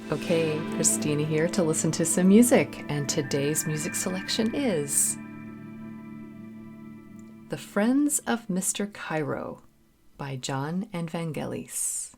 Okay, Christina here to listen to some music, and today's music selection is The Friends of Mr. CAIRO by JON Vangelis.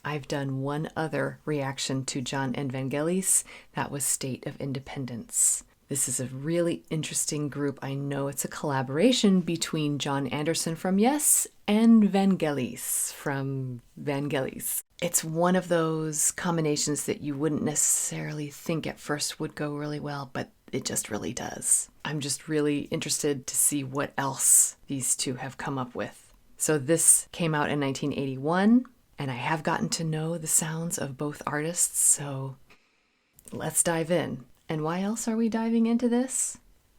I've done one other reaction to JON Vangelis, that was State of Independence. This is a really interesting group. I know it's a collaboration between Jon Anderson from Yes and Vangelis from Vangelis. It's one of those combinations that you wouldn't necessarily think at first would go really well, but it just really does. I'm just really interested to see what else these two have come up with. So this came out in 1981, and I have gotten to know the sounds of both artists, so let's dive in. And why else are we diving into this?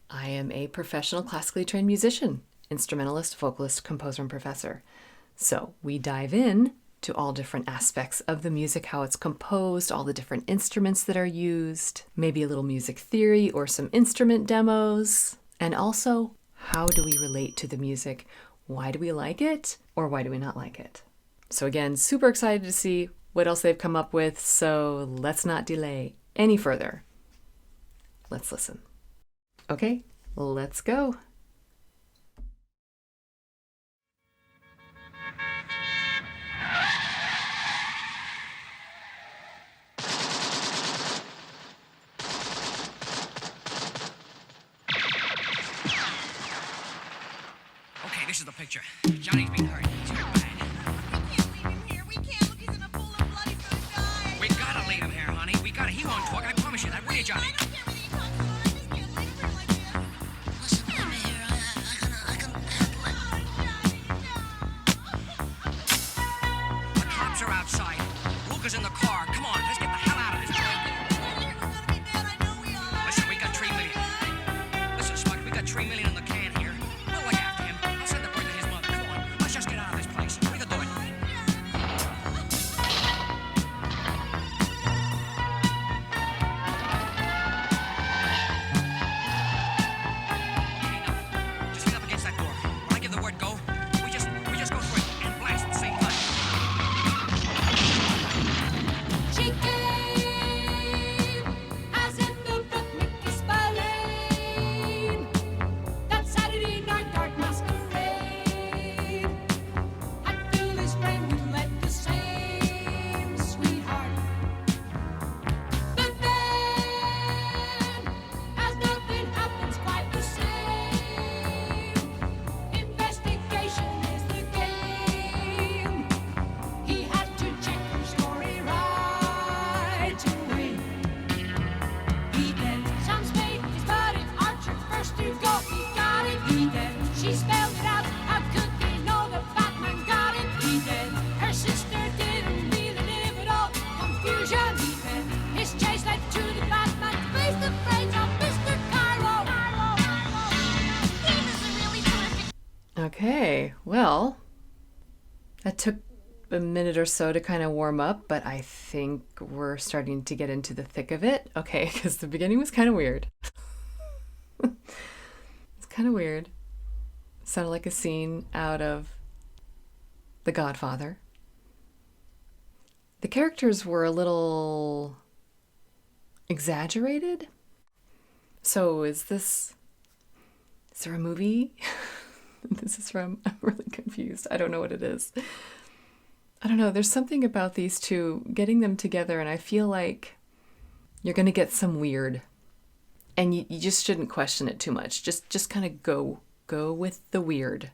I am a professional classically trained musician, instrumentalist, vocalist, composer, and professor. So we dive in to all different aspects of the music, how it's composed, all the different instruments that are used, maybe a little music theory or some instrument demos, and also how do we relate to the music? Why do we like it or why do we not like it? So again, super excited to see what else they've come up with, so let's not delay any further. Let's listen. Okay, let's go. Okay, this is the picture. Johnny's been hurt. It's real bad. We can't leave him here. We can't. Look, he's in a pool of blood. He's gonna die. We gotta leave him here, honey. We gotta. He won't talk. I promise you that. Will you, Johnny? I don't care whether he talks or not. I just can't leave him here like this. Listen, leave me here. I can handle it. The cops are outside. Luca's in the car. Come on, let's get the hell out of this joint. We're gonna be bad. I know we are. Listen, we got $3 million. Listen, Spike, we got $3 million in the can here. We'll look after him. I'll send the bird to his mother. Come on, let's just get out of this place. We can do it. Just lean up against that door. When I give the word go, we just go for it and blast at the same time. She came as in the Rhythmic ballet. That Saturday night dark masquerade had filled his friend who led the same sweetheart. But then, as nothing happens quite the same, investigation is the game. He had to check her story right away. He did some spade, his buddy Archer first to go. He got it, he did. She spelled it out. How could they know the Batman got it? He did. Her sister didn't really live at all. Confusion, he did. His chase led to the Batman face the fate of Mr. CAIRO. He was a really terrific. Okay, well, that took a minute or so to kind of warm up, but I think we're starting to get into the thick of it. Okay, because the beginning was kind of weird. It's kind of weird. Sounded like a scene out of The Godfather. The characters were a little exaggerated. So is there a movie this is from? I'm really confused. I don't know what it is. I don't know. There's something about these two, getting them together, and I feel like you're going to get some weird. And you just shouldn't question it too much. Just kind of go with the weird.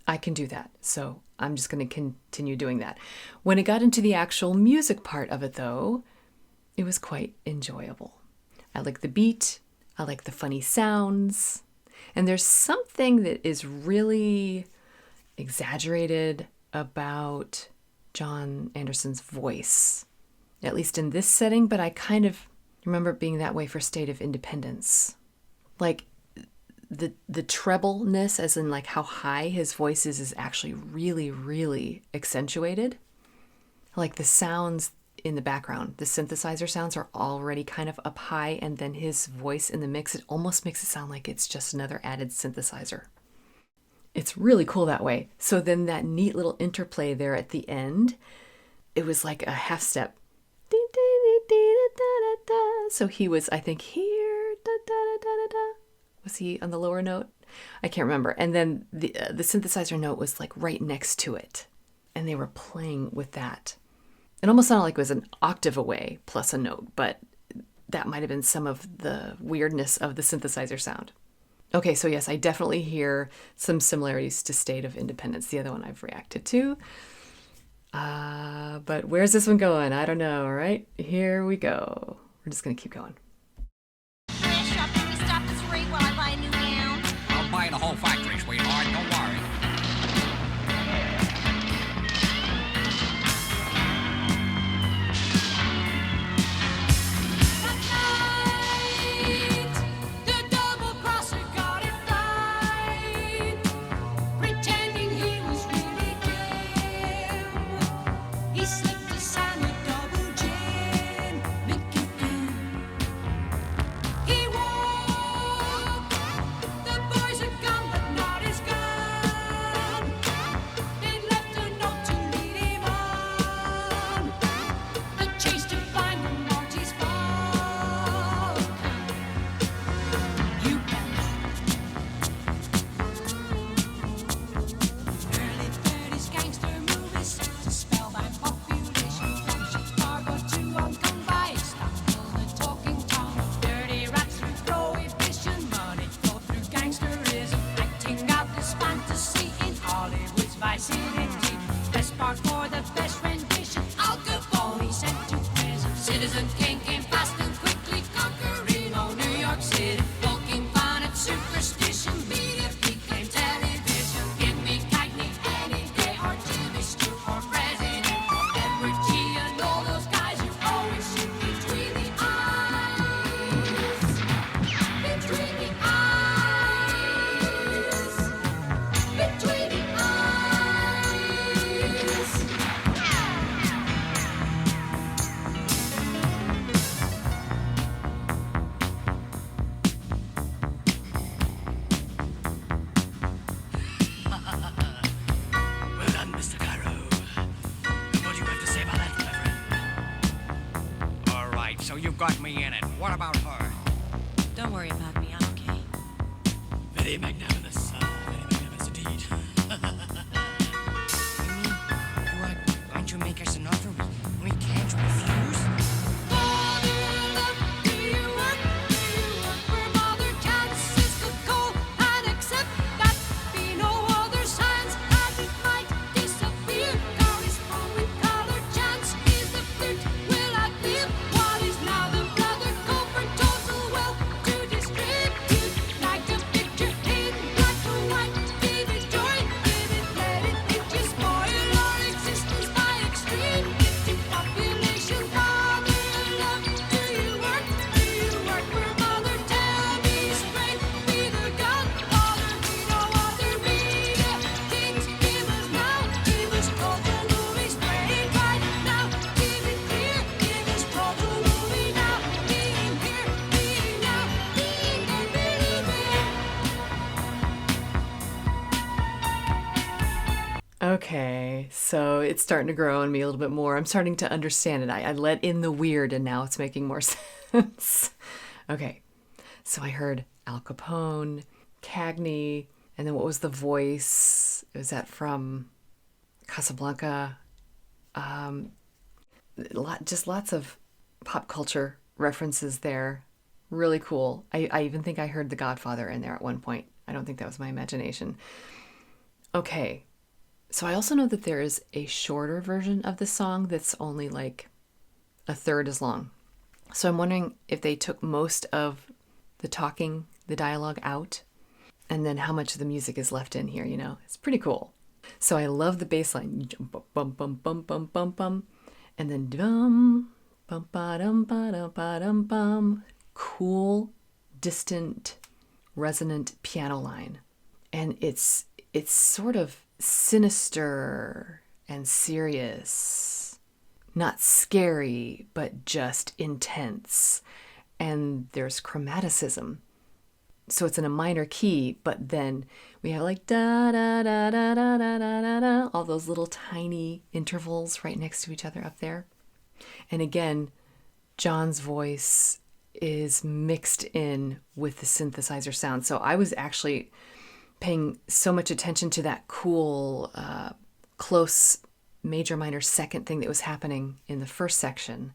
I can do that. So I'm just going to continue doing that. When it got into the actual music part of it, though, it was quite enjoyable. I like the beat. I like the funny sounds. And there's something that is really exaggerated about Jon Anderson's voice, at least in this setting, but I kind of remember it being that way for State of Independence. Like the trebleness, as in like how high his voice is actually really, really accentuated. Like the sounds in the background, the synthesizer sounds are already kind of up high, and then his voice in the mix, it almost makes it sound like it's just another added synthesizer. It's really cool that way. So then that neat little interplay there at the end, it was like a half step. Ding, ding, So he was, I think, here. Da, da, da, da, da, da. Was he on the lower note? I can't remember. And then the synthesizer note was like right next to it. And they were playing with that. It almost sounded like it was an octave away plus a note, but that might have been some of the weirdness of the synthesizer sound. Okay, so yes, I definitely hear some similarities to State of Independence, the other one I've reacted to. But where's this one going? I don't know, all right? Here we go. We're just going to keep going. Can we stop this raid while I buy a new gown? I'll buy the whole factory, sweetheart. Don't worry. That night, the double-crosser got it right, pretending he was really dim. He slipped a sign of double gin, Mickey Foo. He woke the boys a gun, but not his gun. They left a note to lead him on the chase to find the Marty's fall. You bet. Early 30s gangster movies, spellbound population from Chicago to Hong Kong by Istanbul, the talking Tom. Dirty rats through prohibition, money flowed through gangsterism, acting out this fantasy in Hollywood's vicinity. Best part for the best rendition, Al Capone sent to prison. Citizen King came fast and quickly, conquering all New York City. Walking fun at superstition, media became television. Give me Cagney any day, or Jimmy Stewart for president, or Edward G and all those guys you always shoot between the eyes. Between the eyes. Between the eyes. Well done, Mr. Cairo. What do you have to say about that, my friend? All right, so you've got me in it. What about her? Don't worry about me, I'm okay. Very magnanimous. Very magnanimous indeed. You mean, you are going to make us an offer we can't refuse? Father love, do you work? Do you work where Mother chances could go and accept that be no other signs as it might disappear? Correspond with color, chance is the fruit. Will I live? What is now the brother go for total wealth to distribute? Like a picture in black and white, give it joy, give it, let it just spoil our existence by extreme. Population, father love, do you work? Do you work for mother? Tell me straight, be the godfather, be no other, be the kings. Give us now, give us total movie straight right now. Give it clear, give us total movie now. Being here, being now, being there, really there. Okay, so it's starting to grow on me a little bit more. I'm starting to understand it. I let in the weird and now it's making more sense. Okay, so I heard Al Capone, Cagney, and then what was the voice? Was that from Casablanca? Just lots of pop culture references there. Really cool. I even think I heard The Godfather in there at one point. I don't think that was my imagination. Okay. So I also know that there is a shorter version of the song that's only like a third as long. So I'm wondering if they took most of the talking, the dialogue out, and then how much of the music is left in here, you know? It's pretty cool. So I love the bass line. Bum, bum, bum, bum, bum, bum. And then dum, bum, ba, dum, ba, dum, ba, dum, bum. Cool, distant, resonant piano line. And it's sort of sinister and serious, not scary, but just intense. And there's chromaticism. So it's in a minor key, but then we have like da da da da da da da da da, all those little tiny intervals right next to each other up there. And again, John's voice is mixed in with the synthesizer sound. So I was actually paying so much attention to that cool, close major minor second thing that was happening in the first section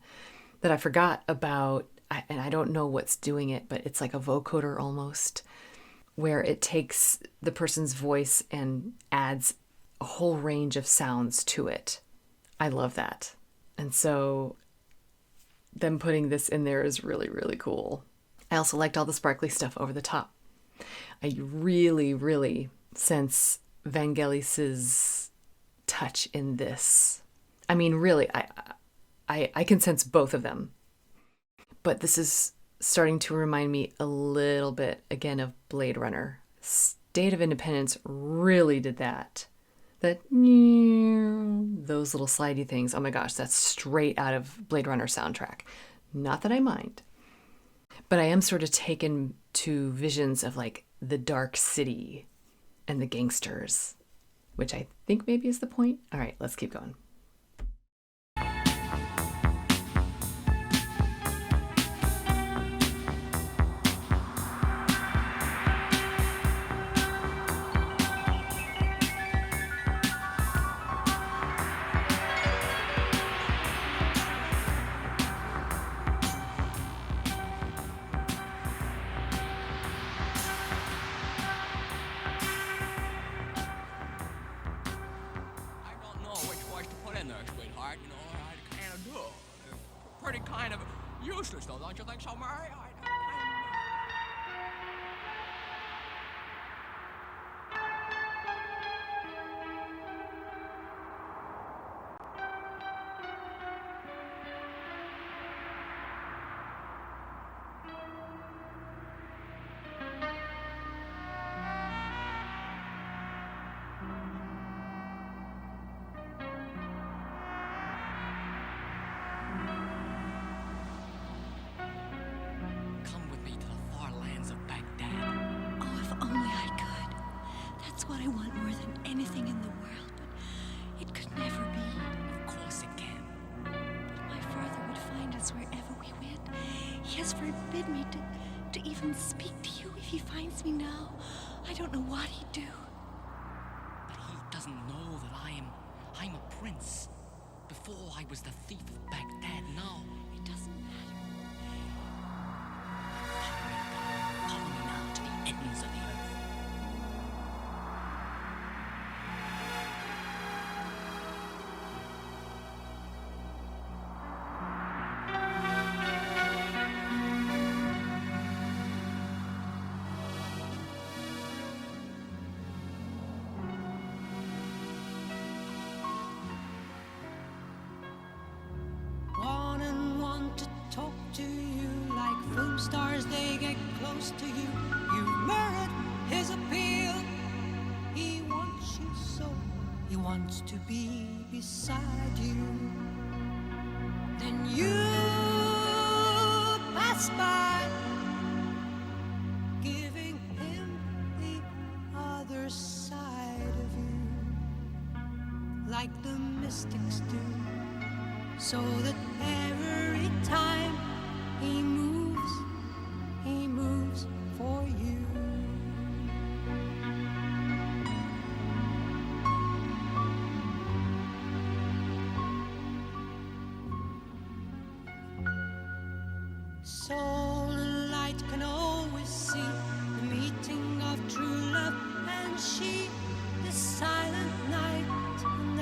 that I forgot about. And I don't know what's doing it, but it's like a vocoder almost, where it takes the person's voice and adds a whole range of sounds to it. I love that. And so them putting this in there is really, really cool. I also liked all the sparkly stuff over the top. I really, really sense Vangelis's touch in this. I mean, really, I can sense both of them. But this is starting to remind me a little bit, again, of Blade Runner. State of Independence really did that. Those little slidey things. Oh my gosh, that's straight out of Blade Runner soundtrack. Not that I mind. But I am sort of taken to visions of like the dark city and the gangsters, which I think maybe is the point. All right, let's keep going. I don't know which voice to put in there, sweetheart. You know, I kind of do. Pretty kind of useless, though, don't you think so, Mary? Come with me to the far lands of Baghdad. Oh, if only I could. That's what I want more than anything in the world, but it could never be. Of course it can. But my father would find us wherever we went. He has forbidden me to even speak to you if he finds me now. I don't know what he'd do. But he doesn't know that I'm a prince. Before I was the thief of Baghdad, now. It doesn't matter. Follow me now to the ends of the earth. One and one to talk to you like film stars, they get close to you. You've mirrored his appeal. He wants you so, he wants to be beside you. Then you pass by, giving him the other side of you, like the mystics do. So that every time he moves for you. Soul and light can always see the meeting of true love and she, the silent night and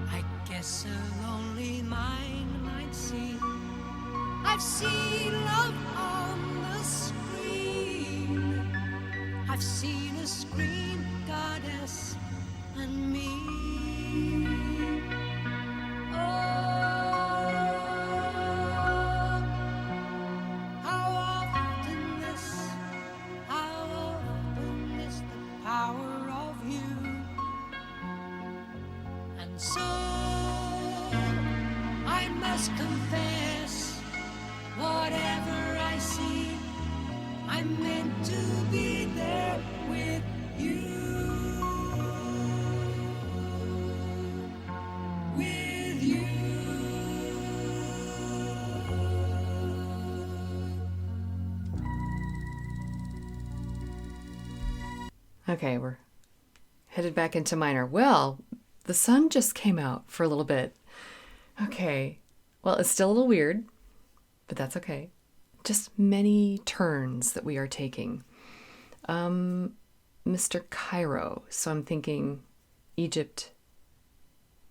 I guess a lonely mind might see. I've seen love on the screen. I've seen a screen goddess and me. Oh, how often this the power of you. And so I must confess, whatever I see, I'm meant to be there with you. With you. Okay, we're headed back into minor. Well, the sun just came out for a little bit. Okay, well, it's still a little weird, but that's okay. Just many turns that we are taking. Mr. Cairo. So I'm thinking Egypt,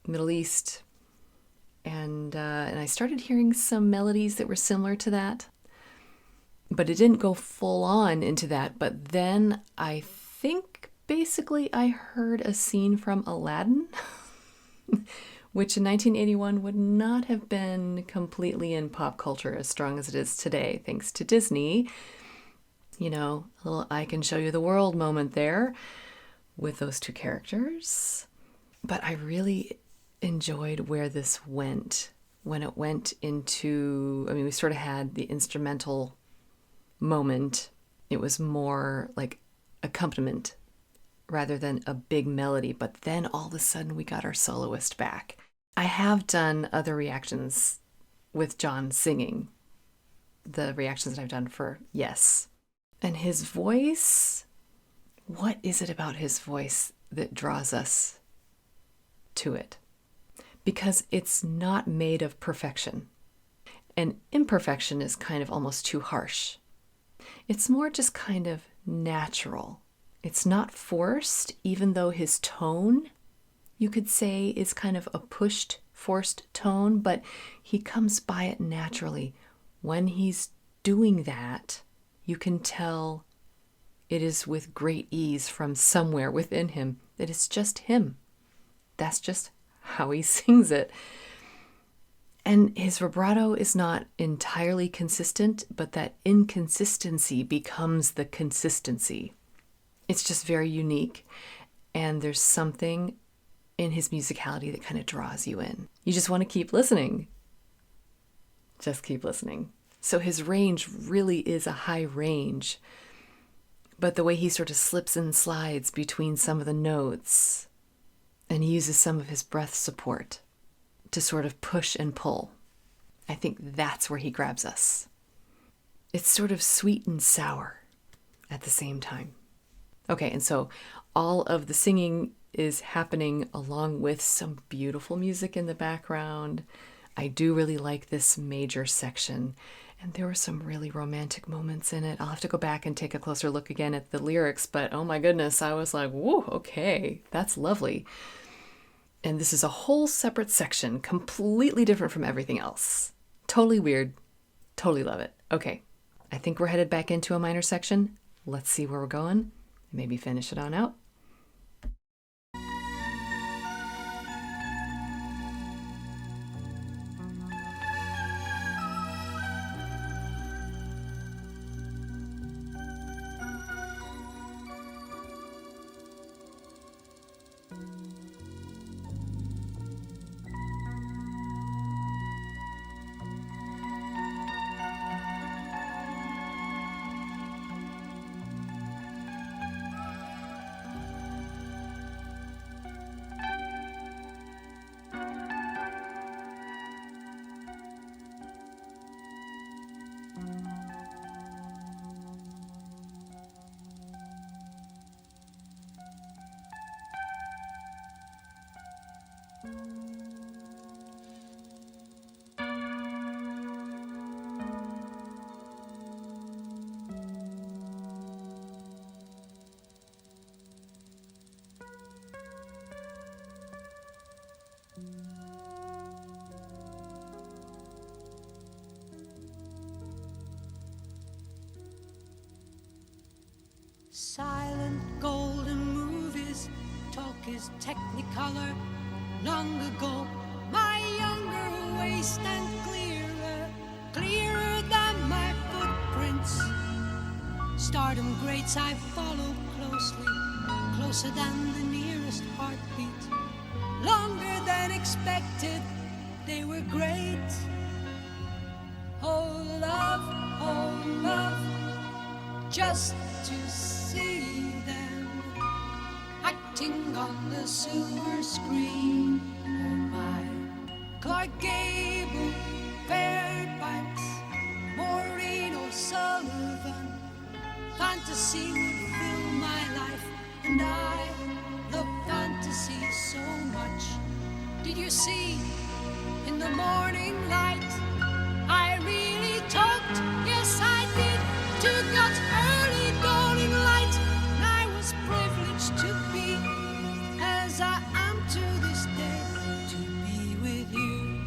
Middle East, and I started hearing some melodies that were similar to that, but it didn't go full on into that. But then I think basically I heard a scene from Aladdin, which in 1981 would not have been completely in pop culture as strong as it is today, thanks to Disney. You know, a little I can show you the world moment there with those two characters. But I really enjoyed where this went when it went into, I mean, we sort of had the instrumental moment. It was more like accompaniment rather than a big melody. But then all of a sudden we got our soloist back. I have done other reactions with John singing, the reactions that I've done for Yes. And his voice, what is it about his voice that draws us to it? Because it's not made of perfection. And imperfection is kind of almost too harsh. It's more just kind of natural. It's not forced, even though his tone, you could say, is kind of a pushed, forced tone, but he comes by it naturally. When he's doing that, you can tell it is with great ease from somewhere within him. It is just him. That's just how he sings it. And his vibrato is not entirely consistent, but that inconsistency becomes the consistency. It's just very unique. And there's something in his musicality that kind of draws you in. You just want to keep listening. Just keep listening. So his range really is a high range. But the way he sort of slips and slides between some of the notes, and he uses some of his breath support to sort of push and pull. I think that's where he grabs us. It's sort of sweet and sour at the same time. Okay, and so all of the singing is happening along with some beautiful music in the background. I do really like this major section, and there were some really romantic moments in it. I'll have to go back and take a closer look again at the lyrics, but oh my goodness, I was like, whoa, okay, that's lovely. And this is a whole separate section, completely different from everything else. Totally weird. Totally love it. Okay, I think we're headed back into a minor section. Let's see where we're going. Maybe finish it on out. Silent golden movies, talk is technicolor. Long ago, my younger waist and clearer, clearer than my footprints. Stardom greats I follow closely, closer than the nearest heartbeat. Longer than expected, they were great. Oh love, just to see them acting on the silver screen. Oh my, Clark Gable, Fairbanks, Maureen O'Sullivan. Fantasy would fill my life, and sea in the morning light. I really talked, yes I did, to God's early dawning light. And I was privileged to be, as I am to this day, to be with you,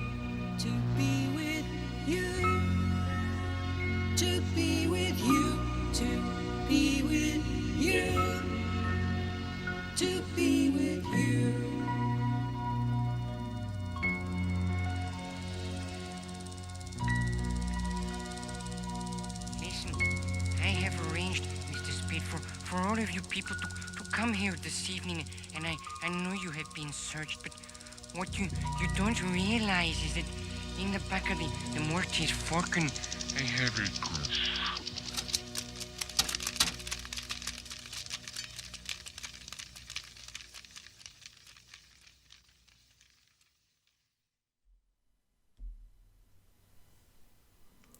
to be with you, to be with you, to be with you, to be with you. Listen, I have arranged, Mr. Spade, for all of you people to come here this evening, and I know you have been searched, but what you don't realize is that in the back of the Mortis Falcon, I have a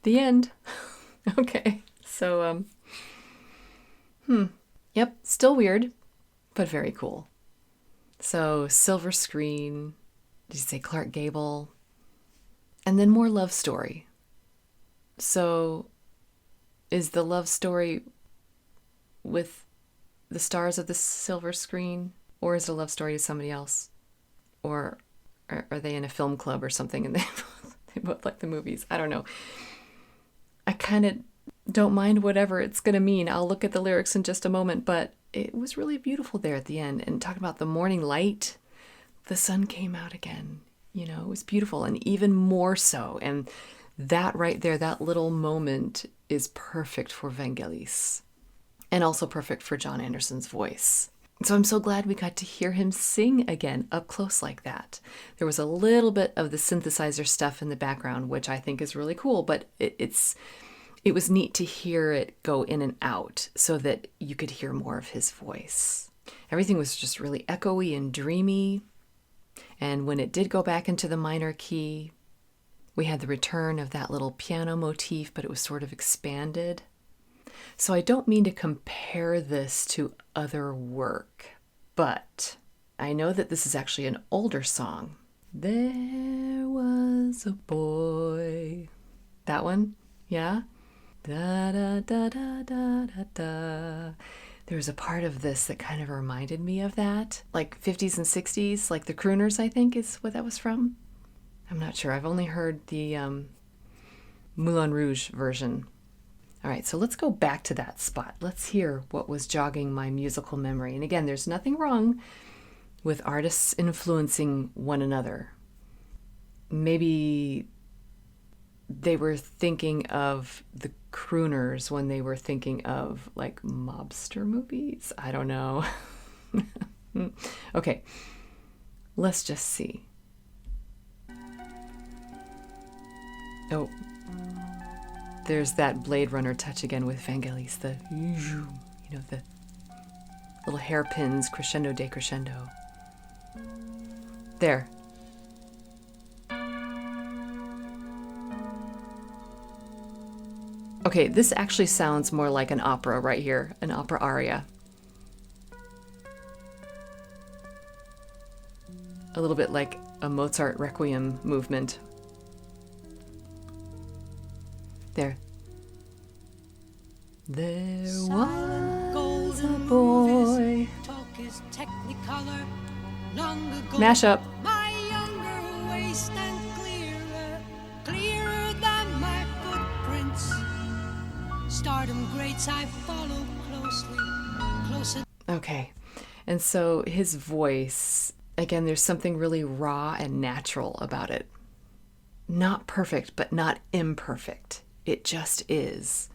The end. Okay, so, yep, still weird, but very cool. So, silver screen, did you say Clark Gable? And then more love story. So, is the love story with the stars of the silver screen, or is it a love story to somebody else? Or are they in a film club or something and they both like the movies? I don't know. I kind of don't mind whatever it's going to mean. I'll look at the lyrics in just a moment, but it was really beautiful there at the end. And talking about the morning light, the sun came out again. You know, it was beautiful, and even more so. And that right there, that little moment is perfect for Vangelis, and also perfect for John Anderson's voice. So I'm so glad we got to hear him sing again up close like that. There was a little bit of the synthesizer stuff in the background, which I think is really cool, but it was neat to hear it go in and out so that you could hear more of his voice. Everything was just really echoey and dreamy. And when it did go back into the minor key, we had the return of that little piano motif, but it was sort of expanded. So I don't mean to compare this to other work, but I know that this is actually an older song. There was a boy. That one? Yeah? Da da da da da da da. There was a part of this that kind of reminded me of that. Like 50s and 60s, like the Crooners, I think is what that was from. I'm not sure. I've only heard the Moulin Rouge version. All right, so let's go back to that spot. Let's hear what was jogging my musical memory. And again, there's nothing wrong with artists influencing one another. Maybe they were thinking of the Crooners when they were thinking of like mobster movies. I don't know. Okay, let's just see. Oh, there's that Blade Runner touch again with Vangelis, the little hairpins, crescendo, decrescendo. There. Okay, this actually sounds more like an opera right here, an opera aria. A little bit like a Mozart Requiem movement. There. There was a boy. Talk is technicolor. Long ago, Mashup. my younger waist and clearer than my footprints. Stardom greats I follow closer. Okay. And so his voice, again, there's something really raw and natural about it. Not perfect, but not imperfect. It just is.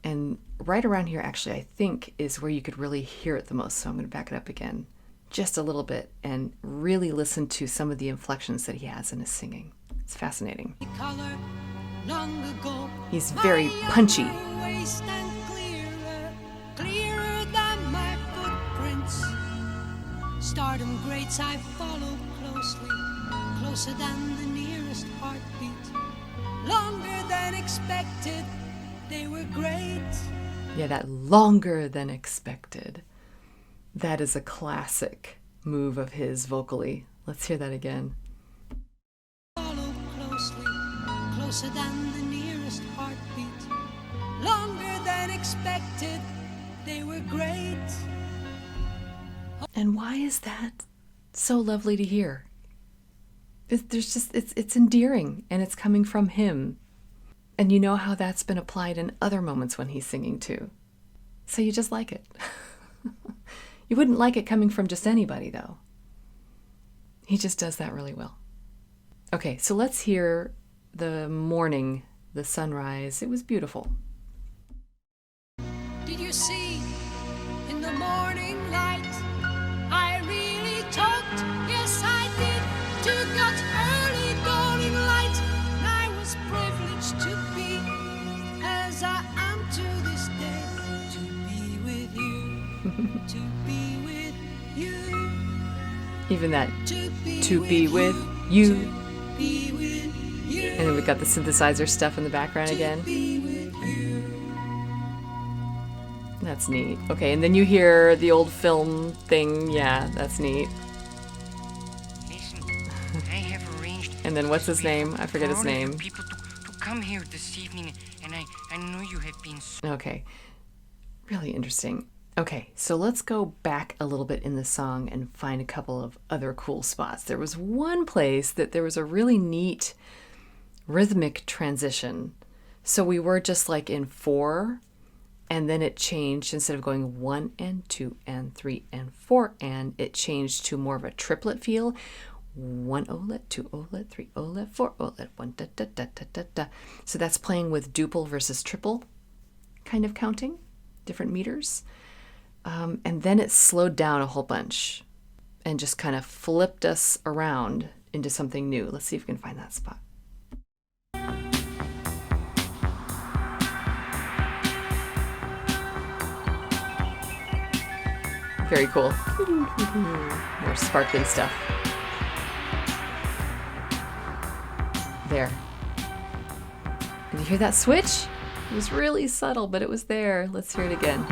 And right around here, actually, I think is where you could really hear it the most. So I'm going to back it up again just a little bit and really listen to some of the inflections that he has in his singing. It's fascinating. Color, long ago, He's very punchy. waist and clearer than my footprints. Stardom greats I follow closer than the nearest heartbeat. Longer than expected, they were great. Yeah, that longer than expected. That is a classic move of his vocally. Let's hear that again. closer than the nearest heartbeat, longer than expected. They were great. And why is that so lovely to hear? It's endearing, and it's coming from him. And you know how that's been applied in other moments when he's singing too. So you just like it. You wouldn't like it coming from just anybody, though. He just does that really well. Okay, so let's hear the morning, the sunrise. It was beautiful. Did you see in the morning light? I really talked, yes I did, to God's early dawning light. And I was privileged to be, as I am to this day, to be with you, to be with you. Even that To be with you. be with you. And then we've got the synthesizer stuff in the background again. Be with you. That's neat. Okay, and then you hear the old film thing. Yeah, that's neat. Listen, I have arranged. And then what's his name? I forget for his all of you name. people to come here this evening, and I know you have been Okay, really interesting. Okay, so let's go back a little bit in the song and find a couple of other cool spots. There was one place that there was a really neat rhythmic transition. So we were just like in 4, and then it changed. Instead of going 1 and 2 and 3 and 4, and it changed to more of a triplet feel. 1 olet, 2 olet, 3 olet, 4 olet, 1 da da da da da da. So that's playing with duple versus triple kind of counting, different meters. And then it slowed down a whole bunch and just kind of flipped us around into something new. Let's see if we can find that spot. Very cool. More sparkly stuff. There. Did you hear that switch? It was really subtle, but it was there. Let's hear it again.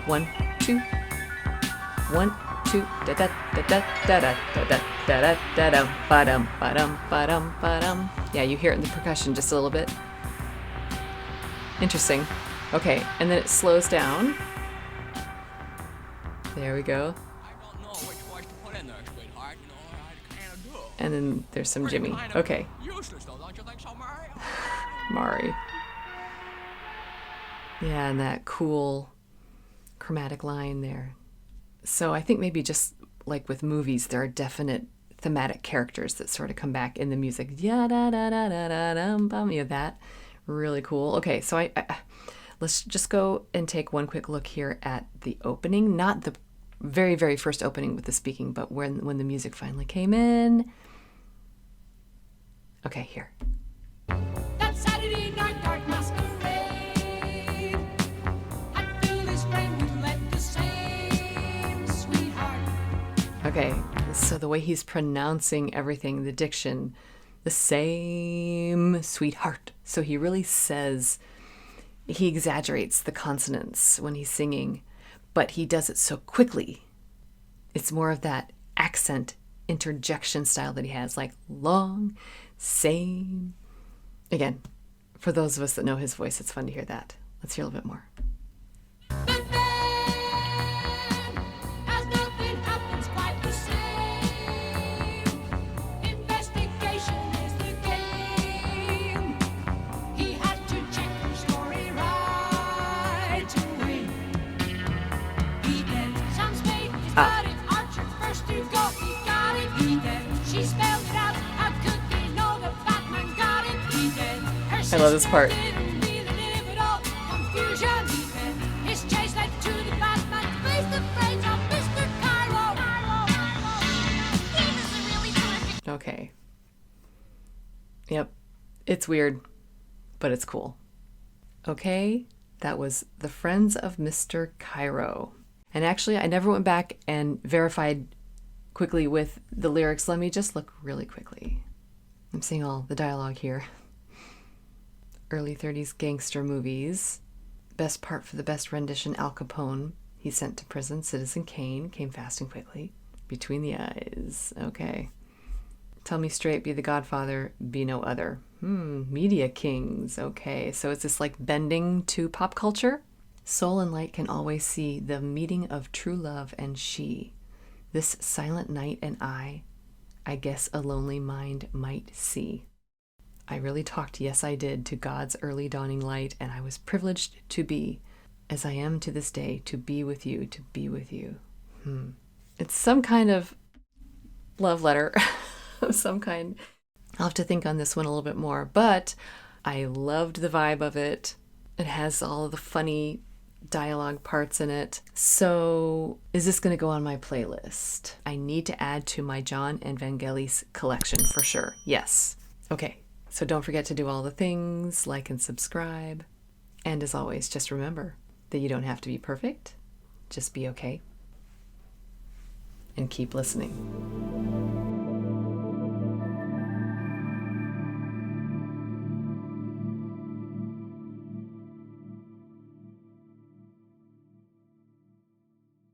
1, 2, 1, 2, da da da da da da da da da da da ba-dum ba-dum ba-dum ba-dum. Yeah, you hear it in the percussion just a little bit. Interesting. Okay, and then it slows down. There we go. I don't know which voice to put in there, sweetheart. You know, I kind of do. And then there's some Jimmy. Kind of Okay, Useless though, don't you think so, Mary? Mari. Yeah, and that cool chromatic line there. So I think maybe just like with movies, there are definite thematic characters that sort of come back in the music. Yeah, da da da da da dum bum. Yeah, that really cool. Okay, so I let's just go and take one quick look here at the opening, not the very, very first opening with the speaking, but when the music finally came in. Okay, here. That Saturday night dark masquerade, I feel this rain would let the same sweetheart. Okay, so the way he's pronouncing everything, the diction, the same sweetheart. So he really says, he exaggerates the consonants when he's singing, but he does it so quickly. It's more of that accent interjection style that he has, like long, same. Again, for those of us that know his voice, it's fun to hear that. Let's hear a little bit more. But then, as nothing happens quite the same, investigation is the game. He had to check her story right away. He did some spade, but if Archer first to go, he got it. He did. She spelled it out. How could they know the Batman got it? He did. Her I love this part. sister didn't really live at all. Confusion, he did. His chase led to the Batman face to face on Mr. Cairo. He was a really terrific. Okay. Yep. It's weird, but it's cool. Okay, that was The Friends of Mr. Cairo. And actually, I never went back and verified quickly with the lyrics. Let me just look really quickly. I'm seeing all the dialogue here. Early 30s gangster movies. Best part for the best rendition, Al Capone. He's sent to prison. Citizen Kane came fast and quickly. Between the Eyes. Okay. Tell Me Straight, Be the Godfather, Be No Other. Media kings. Okay, so is this like bending to pop culture? Soul and light can always see the meeting of true love and she. This silent night and I guess a lonely mind might see. I really talked, yes I did, to God's early dawning light, and I was privileged to be, as I am to this day, to be with you, to be with you. It's some kind of love letter of some kind. I'll have to think on this one a little bit more, but I loved the vibe of it. It has all of the funny dialogue parts in it. So is this going to go on my playlist? I need to add to my Jon and Vangelis collection for sure. Yes. Okay. So don't forget to do all the things, like and subscribe. And as always, just remember that you don't have to be perfect. Just be okay. And keep listening.